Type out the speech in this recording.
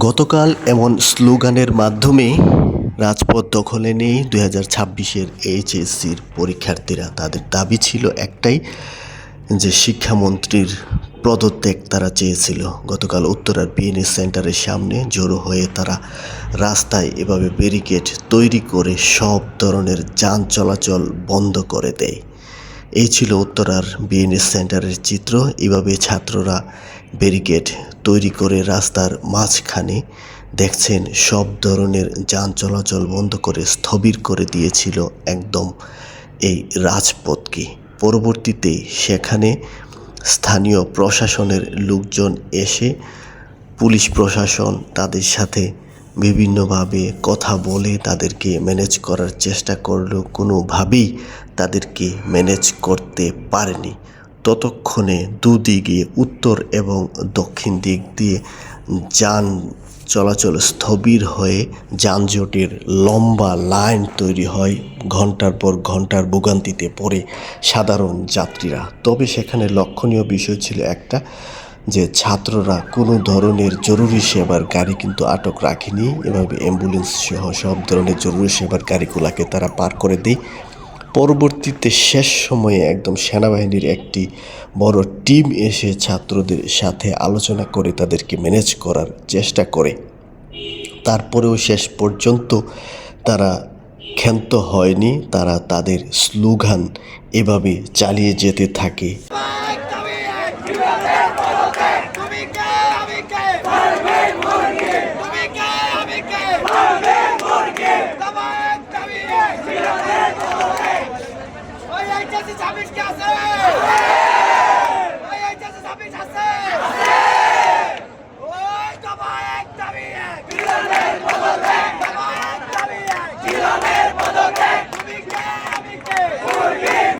গতকাল এমন স্লোগানের মাধ্যমে রাজপথ দখলে নিয়ে 2026-এর এইচএসসির পরীক্ষার্থীরা তাদের দাবি ছিল একটাই, যে শিক্ষামন্ত্রীর পদত্যাগ তারা চেয়েছিল। গতকাল উত্তরার বিএনএ সেন্টারের সামনে জড়ো হয়ে তারা রাস্তায় এভাবে ব্যারিকেড তৈরি করে সব ধরনের যান চলাচল বন্ধ করে দেয়। এই ছিল উত্তরার বিএনএ সেন্টারের চিত্র। এভাবে ছাত্ররা ব্যারিকেড তৈরি করে রাস্তার মাঝখানে দেখছেন সব ধরনের যান চলাচল বন্ধ করে স্থবির করে দিয়েছিল একদম এই রাজপথকে। পরবর্তীতে সেখানে স্থানীয় প্রশাসনের লোকজন এসে পুলিশ প্রশাসন তাদের সাথে বিভিন্নভাবে কথা বলে তাদেরকে ম্যানেজ করার চেষ্টা করলেও কোনোভাবেই তাদেরকে ম্যানেজ করতে পারেনি। ততক্ষণে দুদিকে উত্তর এবং দক্ষিণ দিক দিয়ে যান চলাচল স্থবির হয়ে যানজটের লম্বা লাইন তৈরি হয়। ঘন্টার পর ঘন্টার ভোগান্তিতে পড়ে সাধারণ যাত্রীরা। তবে সেখানে লক্ষণীয় বিষয় ছিল একটা, যে ছাত্ররা কোনো ধরনের জরুরি সেবার গাড়ি কিন্তু আটক রাখেনি। এভাবে অ্যাম্বুলেন্স সহ সব ধরনের জরুরি সেবার গাড়িগুলোকে তারা পার করে দেয়। পরবর্তীতে শেষ সময়ে একদম সেনাবাহিনীর একটি বড় টিম এসে ছাত্রদের সাথে আলোচনা করে তাদেরকে ম্যানেজ করার চেষ্টা করে। তারপরেও শেষ পর্যন্ত তারা ক্ষান্ত হয়নি, তারা তাদের স্লোগান এভাবে চালিয়ে যেতে থাকে।